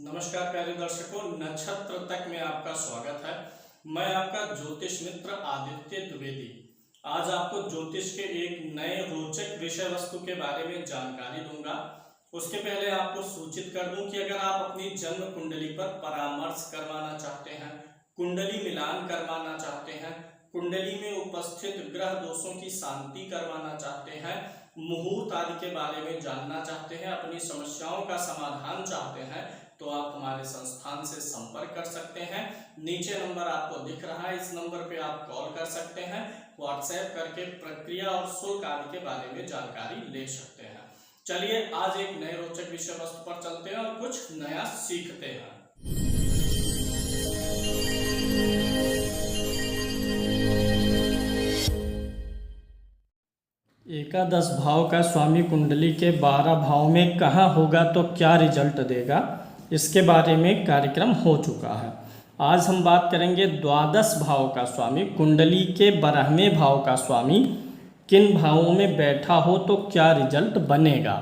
नमस्कार प्यारे दर्शकों, नक्षत्र तक में आपका स्वागत है। मैं आपका ज्योतिष मित्र आदित्य द्विवेदी आज आपको ज्योतिष के एक नए रोचक विषय वस्तु के बारे में जानकारी दूंगा। उसके पहले आपको सूचित कर दूं कि अगर आप अपनी जन्म कुंडली पर परामर्श करवाना चाहते हैं, कुंडली मिलान करवाना चाहते हैं, कुंडली में उपस्थित ग्रह दोषों की शांति करवाना चाहते हैं, मुहूर्त आदि के बारे में जानना चाहते हैं, अपनी समस्याओं का समाधान चाहते हैं, तो आप हमारे संस्थान से संपर्क कर सकते हैं। नीचे नंबर आपको दिख रहा है, इस नंबर पे आप कॉल कर सकते हैं, व्हाट्सएप करके प्रक्रिया और शुल्क आदि के बारे में जानकारी ले सकते हैं। चलिए आज एक नए रोचक विषय वस्तु पर चलते हैं और कुछ नया सीखते हैं। एकादश भाव का स्वामी कुंडली के 12 भाव में कहाँ होगा तो क्या रिजल्ट देगा, इसके बारे में कार्यक्रम हो चुका है। आज हम बात करेंगे द्वादश भाव का स्वामी कुंडली के 12वें भाव का स्वामी किन भावों में बैठा हो तो क्या रिजल्ट बनेगा।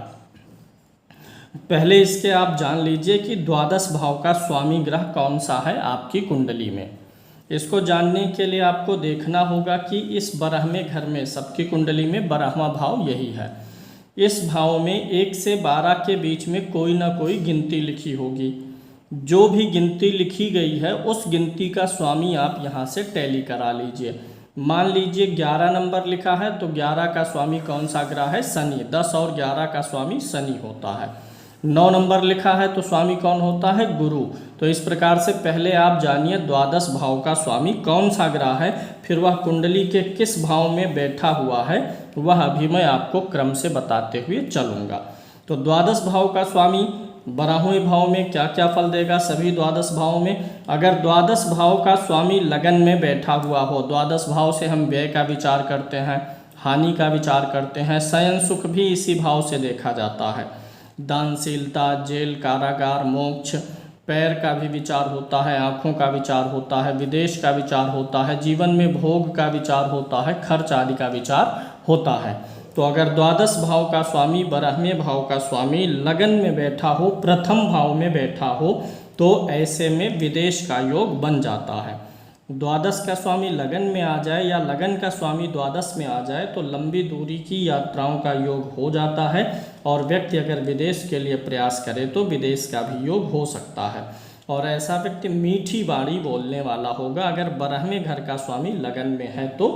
पहले इसके आप जान लीजिए कि द्वादश भाव का स्वामी ग्रह कौन सा है आपकी कुंडली में। इसको जानने के लिए आपको देखना होगा कि इस 12वें घर में, सबकी कुंडली में 12वां भाव यही है। इस भाव में 1 से 12 के बीच में कोई ना कोई गिनती लिखी होगी। जो भी गिनती लिखी गई है उस गिनती का स्वामी आप यहाँ से टैली करा लीजिए। मान लीजिए 11 नंबर लिखा है तो 11 का स्वामी कौन सा ग्रह है? शनि। 10 और 11 का स्वामी शनि होता है। 9 नंबर लिखा है तो स्वामी कौन होता है? गुरु। तो इस प्रकार से पहले आप जानिए द्वादश भाव का स्वामी कौन सा ग्रह है, फिर वह कुंडली के किस भाव में बैठा हुआ है वह अभी मैं आपको क्रम से बताते हुए चलूँगा। तो द्वादश भाव का स्वामी 12वें भाव में क्या क्या फल देगा सभी द्वादश भाव में। अगर द्वादश भाव का स्वामी लगन में बैठा हुआ हो, द्वादश भाव से हम व्यय का विचार करते हैं, हानि का विचार करते हैं, शयन सुख भी इसी भाव से देखा जाता है, दानशीलता, जेल, कारागार, मोक्ष, पैर का भी विचार होता है, आँखों का विचार होता है, विदेश का विचार होता है, जीवन में भोग का विचार होता है, खर्च आदि का विचार होता है। तो अगर द्वादश भाव का स्वामी 12वें भाव का स्वामी लगन में बैठा हो, प्रथम भाव में बैठा हो, तो ऐसे में विदेश का योग बन जाता है। द्वादश का स्वामी लगन में आ जाए या लगन का स्वामी द्वादश में आ जाए तो लंबी दूरी की यात्राओं का योग हो जाता है और व्यक्ति अगर विदेश के लिए प्रयास करे तो विदेश का भी योग हो सकता है। और ऐसा व्यक्ति मीठी वाणी बोलने वाला होगा। अगर 12वें घर का स्वामी लगन में है तो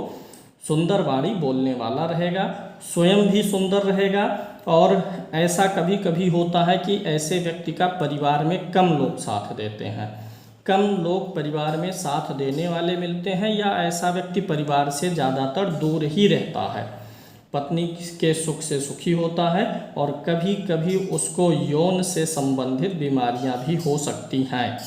सुंदर वाणी बोलने वाला रहेगा, स्वयं भी सुंदर रहेगा। और ऐसा कभी कभी होता है कि ऐसे व्यक्ति का परिवार में कम लोग साथ देते हैं, कम लोग परिवार में साथ देने वाले मिलते हैं, या ऐसा व्यक्ति परिवार से ज़्यादातर दूर ही रहता है, पत्नी के सुख से सुखी होता है और कभी कभी उसको यौन से संबंधित बीमारियां भी हो सकती हैं।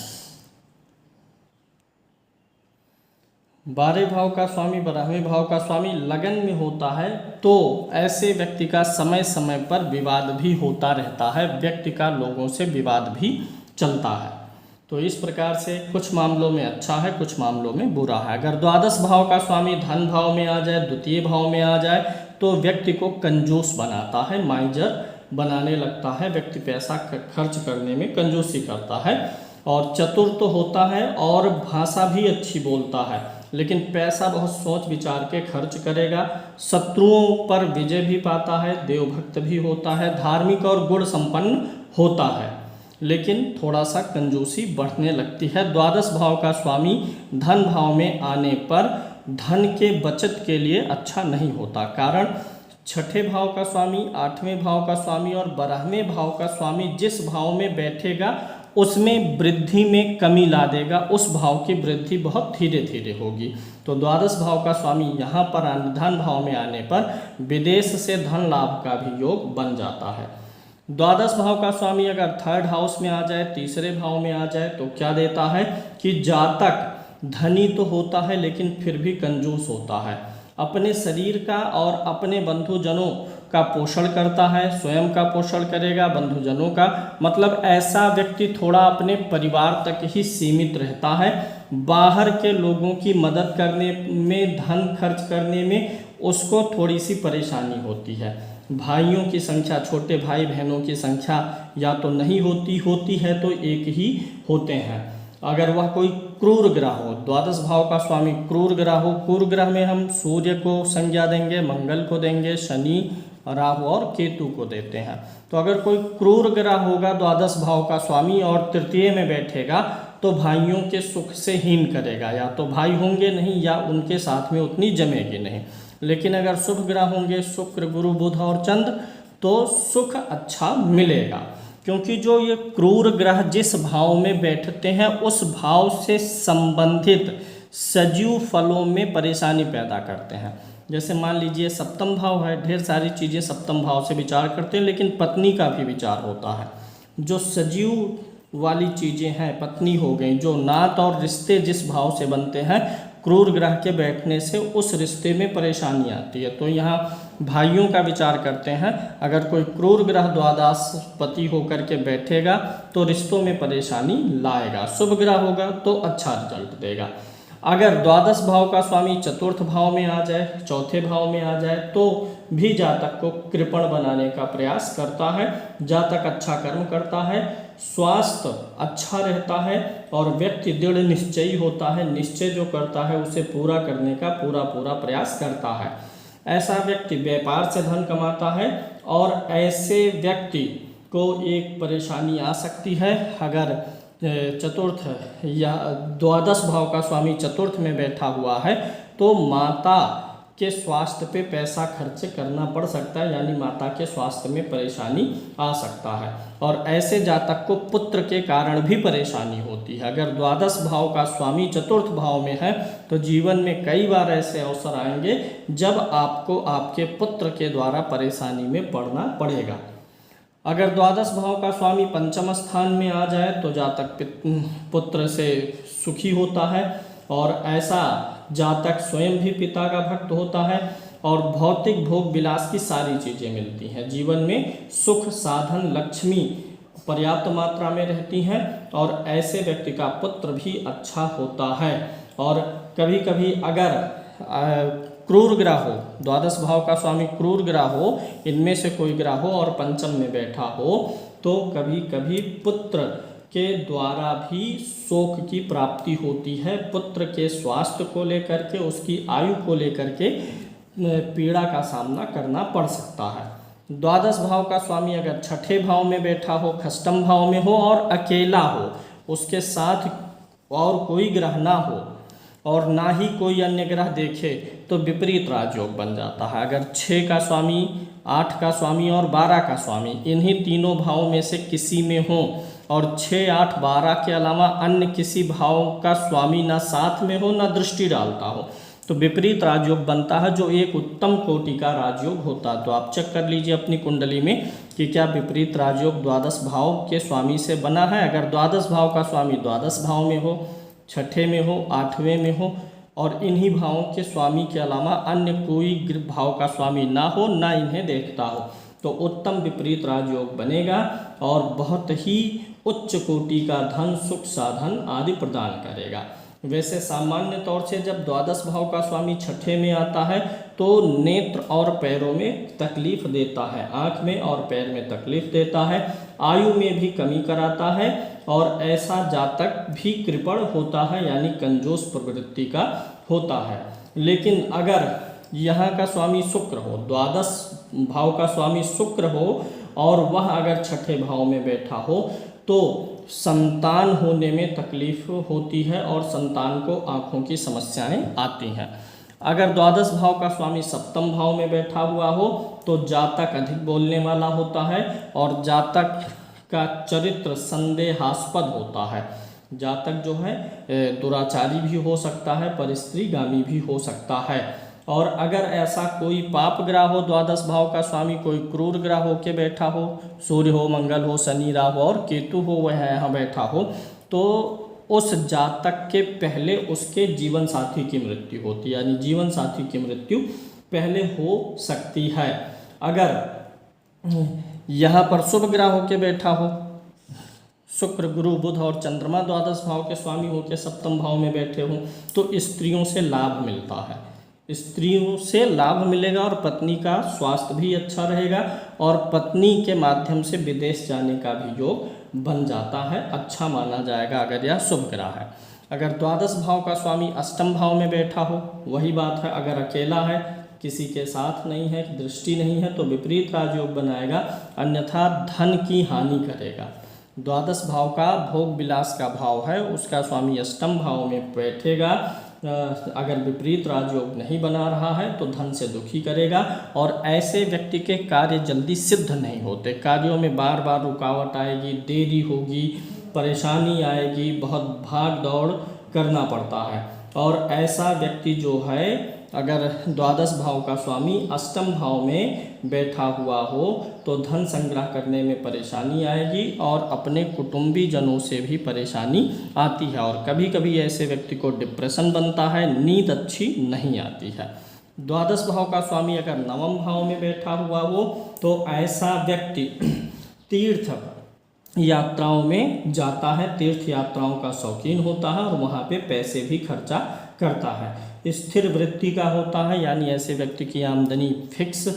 12वें भाव का स्वामी 12वें भाव का स्वामी लगन में होता है तो ऐसे व्यक्ति का समय समय पर विवाद भी होता रहता है, व्यक्ति का लोगों से विवाद भी चलता है। तो इस प्रकार से कुछ मामलों में अच्छा है, कुछ मामलों में बुरा है। अगर द्वादश भाव का स्वामी धन भाव में आ जाए, द्वितीय भाव में आ जाए तो व्यक्ति को कंजूस बनाता है, माइजर बनाने लगता है, व्यक्ति पैसा खर्च करने में कंजूसी करता है। और चतुर तो होता है और भाषा भी अच्छी बोलता है, लेकिन पैसा बहुत सोच विचार के खर्च करेगा, शत्रुओं पर विजय भी पाता है, देवभक्त भी होता है, धार्मिक और गुण संपन्न होता है, लेकिन थोड़ा सा कंजूसी बढ़ने लगती है। द्वादश भाव का स्वामी धन भाव में आने पर धन के बचत के लिए अच्छा नहीं होता। कारण 6ठे भाव का स्वामी, 8वें भाव का स्वामी और 12वें भाव का स्वामी जिस भाव में बैठेगा उसमें वृद्धि में कमी ला देगा, उस भाव की वृद्धि बहुत धीरे धीरे होगी। तो द्वादश भाव का स्वामी यहाँ पर धन भाव में आने पर विदेश से धन लाभ का भी योग बन जाता है। द्वादश भाव का स्वामी अगर 3rd हाउस में आ जाए, तीसरे भाव में आ जाए तो क्या देता है कि जातक धनी तो होता है लेकिन फिर भी कंजूस होता है, अपने शरीर का और अपने बंधुजनों का पोषण करता है, स्वयं का पोषण करेगा, बंधुजनों का, मतलब ऐसा व्यक्ति थोड़ा अपने परिवार तक ही सीमित रहता है। बाहर के लोगों की मदद करने में, धन खर्च करने में उसको थोड़ी सी परेशानी होती है। भाइयों की संख्या, छोटे भाई बहनों की संख्या या तो नहीं होती है तो एक ही होते हैं। अगर वह कोई क्रूर ग्रह हो, द्वादश भाव का स्वामी क्रूर ग्रह हो, क्रूर ग्रह में हम सूर्य को संज्ञा देंगे, मंगल को देंगे, शनि, राहु और केतु को देते हैं। तो अगर कोई क्रूर ग्रह होगा द्वादश भाव का स्वामी और तृतीय में बैठेगा तो भाइयों के सुख से हीन करेगा, या तो भाई होंगे नहीं या उनके साथ में उतनी जमेगी नहीं। लेकिन अगर शुभ ग्रह होंगे शुक्र, गुरु, बुध और चंद्र तो सुख अच्छा मिलेगा, क्योंकि जो ये क्रूर ग्रह जिस भाव में बैठते हैं उस भाव से संबंधित सजीव फलों में परेशानी पैदा करते हैं। जैसे मान लीजिए सप्तम भाव है, ढेर सारी चीज़ें सप्तम भाव से विचार करते हैं, लेकिन पत्नी का भी विचार होता है। जो सजीव वाली चीज़ें हैं, पत्नी हो गई, जो नात और रिश्ते जिस भाव से बनते हैं, क्रूर ग्रह के बैठने से उस रिश्ते में परेशानी आती है। तो यहाँ भाइयों का विचार करते हैं, अगर कोई क्रूर ग्रह द्वादशपति होकर के बैठेगा तो रिश्तों में परेशानी लाएगा। शुभ ग्रह होगा तो अच्छा रिजल्ट देगा। अगर द्वादश भाव का स्वामी चतुर्थ भाव में आ जाए, चौथे भाव में आ जाए तो भी जातक को कृपण बनाने का प्रयास करता है। जातक अच्छा कर्म करता है, स्वास्थ्य अच्छा रहता है और व्यक्ति दृढ़ निश्चयी होता है। निश्चय जो करता है उसे पूरा करने का पूरा प्रयास करता है। ऐसा व्यक्ति व्यापार से धन कमाता है और ऐसे व्यक्ति को एक परेशानी आ सकती है। अगर चतुर्थ या द्वादश भाव का स्वामी चतुर्थ में बैठा हुआ है तो माता के स्वास्थ्य पे पैसा खर्च करना पड़ सकता है, यानी माता के स्वास्थ्य में परेशानी आ सकता है। और ऐसे जातक को पुत्र के कारण भी परेशानी होती है। अगर द्वादश भाव का स्वामी चतुर्थ भाव में है तो जीवन में कई बार ऐसे अवसर आएंगे जब आपको आपके पुत्र के द्वारा परेशानी में पड़ना पड़ेगा। अगर द्वादश भाव का स्वामी पंचम स्थान में आ जाए तो जातक पुत्र से सुखी होता है और ऐसा जातक स्वयं भी पिता का भक्त होता है और भौतिक भोग विलास की सारी चीज़ें मिलती हैं। जीवन में सुख, साधन, लक्ष्मी पर्याप्त मात्रा में रहती हैं और ऐसे व्यक्ति का पुत्र भी अच्छा होता है। और कभी कभी अगर क्रूर ग्रह हो, द्वादश भाव का स्वामी क्रूर ग्रह हो, इनमें से कोई ग्रह हो और पंचम में बैठा हो तो कभी कभी पुत्र के द्वारा भी शोक की प्राप्ति होती है। पुत्र के स्वास्थ्य को लेकर के, उसकी आयु को लेकर के पीड़ा का सामना करना पड़ सकता है। द्वादश भाव का स्वामी अगर छठे भाव में बैठा हो, खष्टम भाव में हो और अकेला हो, उसके साथ और कोई ग्रह ना हो और ना ही कोई अन्य ग्रह देखे तो विपरीत राजयोग बन जाता है। अगर 6 का स्वामी, 8 का स्वामी और 12 का स्वामी इन्हीं तीनों भाव में से किसी में हो और 6, 8, 12 के अलावा अन्य किसी भाव का स्वामी ना साथ में हो ना दृष्टि डालता हो तो विपरीत राजयोग बनता है, जो एक उत्तम कोटि का राजयोग होता है। तो आप चेक कर लीजिए अपनी कुंडली में कि क्या विपरीत राजयोग द्वादश भाव के स्वामी से बना है। अगर द्वादश भाव का स्वामी द्वादश भाव में हो, छठे में हो, 8वें में हो और इन्हीं भावों के स्वामी के अलावा अन्य कोई भाव का स्वामी ना हो, ना इन्हें देखता हो, तो उत्तम विपरीत राजयोग बनेगा और बहुत ही उच्च कोटि का धन, सुख, साधन आदि प्रदान करेगा। वैसे सामान्य तौर से जब द्वादश भाव का स्वामी छठे में आता है तो नेत्र और पैरों में तकलीफ देता है, आँख में और पैर में तकलीफ देता है, आयु में भी कमी कराता है और ऐसा जातक भी कृपण होता है, यानी कंजूस प्रवृत्ति का होता है। लेकिन अगर यहाँ का स्वामी शुक्र हो, द्वादश भाव का स्वामी शुक्र हो और वह अगर छठे भाव में बैठा हो तो संतान होने में तकलीफ होती है और संतान को आँखों की समस्याएं आती हैं। अगर द्वादश भाव का स्वामी सप्तम भाव में बैठा हुआ हो तो जातक अधिक बोलने वाला होता है और जातक का चरित्र संदेहास्पद होता है। जातक जो है दुराचारी भी हो सकता है, परिस्त्रीगामी भी हो सकता है। और अगर ऐसा कोई पाप ग्रह हो, द्वादश भाव का स्वामी कोई क्रूर ग्रह हो के बैठा हो, सूर्य हो, मंगल हो, शनि, राहु और केतु हो, वह यहाँ बैठा हो, तो उस जातक के पहले उसके जीवन साथी की मृत्यु होती है, यानी जीवन साथी की मृत्यु पहले हो सकती है। अगर यहाँ पर शुभ ग्रह होके बैठा हो, शुक्र, गुरु, बुध और चंद्रमा द्वादश भाव के स्वामी होकर सप्तम भाव में बैठे हों तो स्त्रियों से लाभ मिलता है, स्त्रियों से लाभ मिलेगा और पत्नी का स्वास्थ्य भी अच्छा रहेगा और पत्नी के माध्यम से विदेश जाने का भी योग बन जाता है, अच्छा माना जाएगा अगर यह शुभ ग्रह है। अगर द्वादश भाव का स्वामी अष्टम भाव में बैठा हो, वही बात है, अगर अकेला है, किसी के साथ नहीं है, दृष्टि नहीं है, तो विपरीत राजयोग बनाएगा, अन्यथा धन की हानि करेगा। द्वादश भाव का भोग विलास का भाव है, उसका स्वामी अष्टम भाव में बैठेगा, अगर विपरीत राजयोग नहीं बना रहा है तो धन से दुखी करेगा और ऐसे व्यक्ति के कार्य जल्दी सिद्ध नहीं होते, कार्यों में बार बार रुकावट आएगी, देरी होगी, परेशानी आएगी, बहुत भाग दौड़ करना पड़ता है। और ऐसा व्यक्ति जो है अगर द्वादश भाव का स्वामी अष्टम भाव में बैठा हुआ हो तो धन संग्रह करने में परेशानी आएगी और अपने कुटुंबी जनों से भी परेशानी आती है और कभी कभी ऐसे व्यक्ति को डिप्रेशन बनता है, नींद अच्छी नहीं आती है। द्वादश भाव का स्वामी अगर नवम भाव में बैठा हुआ हो तो ऐसा व्यक्ति तीर्थ यात्राओं में जाता है, तीर्थ यात्राओं का शौकीन होता है और वहाँ पे पैसे भी खर्चा करता है। स्थिर वृत्ति का होता है, यानी ऐसे व्यक्ति की आमदनी फिक्स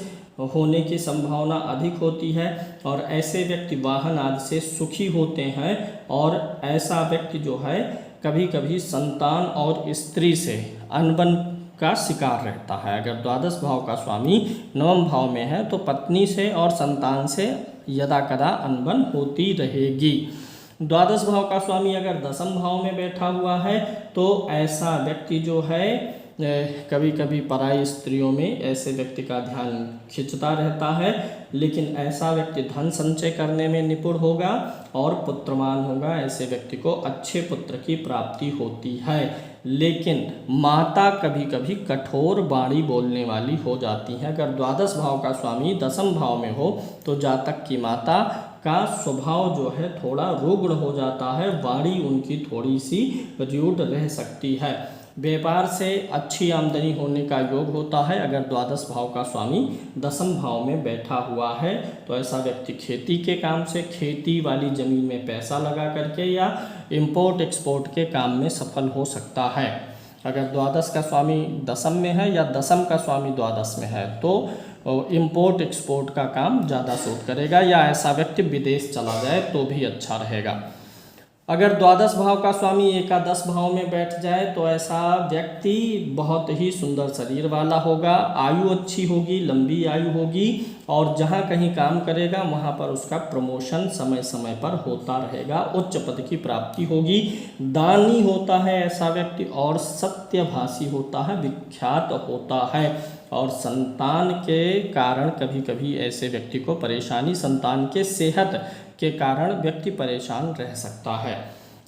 होने की संभावना अधिक होती है और ऐसे व्यक्ति वाहन आदि से सुखी होते हैं और ऐसा व्यक्ति जो है कभी कभी संतान और स्त्री से अनबन का शिकार रहता है। अगर द्वादश भाव का स्वामी नवम भाव में है तो पत्नी से और संतान से यदा कदा अनबन होती रहेगी। द्वादश भाव का स्वामी अगर दसम भाव में बैठा हुआ है तो ऐसा व्यक्ति जो है कभी कभी पराई स्त्रियों में ऐसे व्यक्ति का ध्यान खिंचता रहता है, लेकिन ऐसा व्यक्ति धन संचय करने में निपुण होगा और पुत्रमान होगा, ऐसे व्यक्ति को अच्छे पुत्र की प्राप्ति होती है। लेकिन माता कभी कभी कठोर वाणी बोलने वाली हो जाती है। अगर द्वादश भाव का स्वामी दसम भाव में हो तो जातक की माता का स्वभाव जो है थोड़ा रुग्ण हो जाता है, वाणी उनकी थोड़ी सी रूड रह सकती है। व्यापार से अच्छी आमदनी होने का योग होता है अगर द्वादश भाव का स्वामी दसम भाव में बैठा हुआ है तो ऐसा व्यक्ति खेती के काम से, खेती वाली जमीन में पैसा लगा करके या इंपोर्ट एक्सपोर्ट के काम में सफल हो सकता है। अगर द्वादश का स्वामी दसम में है या दसम का स्वामी द्वादश में है तो इंपोर्ट एक्सपोर्ट का काम ज़्यादा सूट करेगा या ऐसा व्यक्ति विदेश चला जाए तो भी अच्छा रहेगा। अगर द्वादश भाव का स्वामी एकादश भाव में बैठ जाए तो ऐसा व्यक्ति बहुत ही सुंदर शरीर वाला होगा, आयु अच्छी होगी, लंबी आयु होगी और जहाँ कहीं काम करेगा वहाँ पर उसका प्रमोशन समय समय पर होता रहेगा, उच्च पद की प्राप्ति होगी। दानी होता है ऐसा व्यक्ति और सत्यभाषी होता है, विख्यात होता है और संतान के कारण कभी कभी ऐसे व्यक्ति को परेशानी, संतान के सेहत के कारण व्यक्ति परेशान रह सकता है।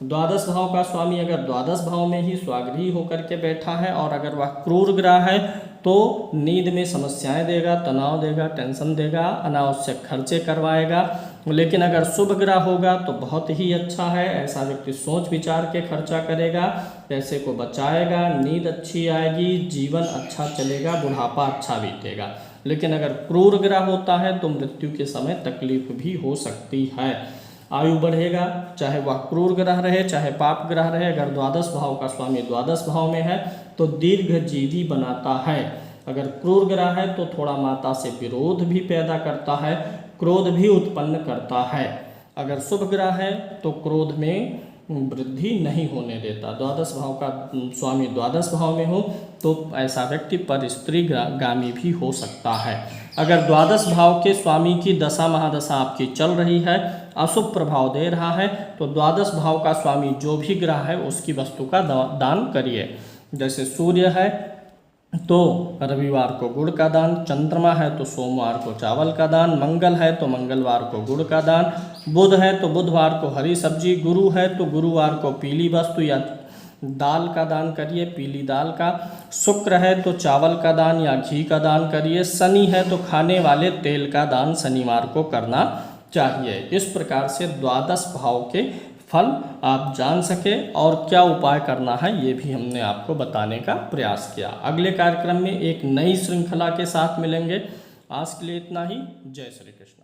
द्वादश भाव का स्वामी अगर द्वादश भाव में ही स्वागृही होकर के बैठा है और अगर वह क्रूर ग्रह है तो नींद में समस्याएं देगा, तनाव देगा, टेंशन देगा, अनावश्यक खर्चे करवाएगा। लेकिन अगर शुभ ग्रह होगा तो बहुत ही अच्छा है, ऐसा व्यक्ति सोच विचार के खर्चा करेगा, पैसे को बचाएगा, नींद अच्छी आएगी, जीवन अच्छा चलेगा, बुढ़ापा अच्छा बीतेगा। लेकिन अगर क्रूर ग्रह होता है तो मृत्यु के समय तकलीफ भी हो सकती है, आयु बढ़ेगा, चाहे वह क्रूर ग्रह रहे चाहे पाप ग्रह रहे। अगर द्वादश भाव का स्वामी द्वादश भाव में है तो दीर्घजीवी बनाता है। अगर क्रूर ग्रह है तो थोड़ा माता से विरोध भी पैदा करता है, क्रोध भी उत्पन्न करता है। अगर शुभ ग्रह है तो क्रोध में वृद्धि नहीं होने देता। द्वादश भाव का स्वामी द्वादश भाव में हो तो ऐसा व्यक्ति पर स्त्री गामी भी हो सकता है। अगर द्वादश भाव के स्वामी की दशा महादशा आपकी चल रही है, अशुभ प्रभाव दे रहा है, तो द्वादश भाव का स्वामी जो भी ग्रह है उसकी वस्तु का दान करिए। जैसे सूर्य है तो रविवार को गुड़ का दान, चंद्रमा है तो सोमवार को चावल का दान, मंगल है तो मंगलवार को गुड़ का दान, बुध है तो बुधवार को हरी सब्जी, गुरु है तो गुरुवार को पीली वस्तु या दाल का दान करिए, पीली दाल का। शुक्र है तो चावल का दान या घी का दान करिए। शनि है तो खाने वाले तेल का दान शनिवार को करना चाहिए। इस प्रकार से द्वादश भाव के फल आप जान सके और क्या उपाय करना है ये भी हमने आपको बताने का प्रयास किया। अगले कार्यक्रम में एक नई श्रृंखला के साथ मिलेंगे। आज के लिए इतना ही। जय श्री कृष्ण।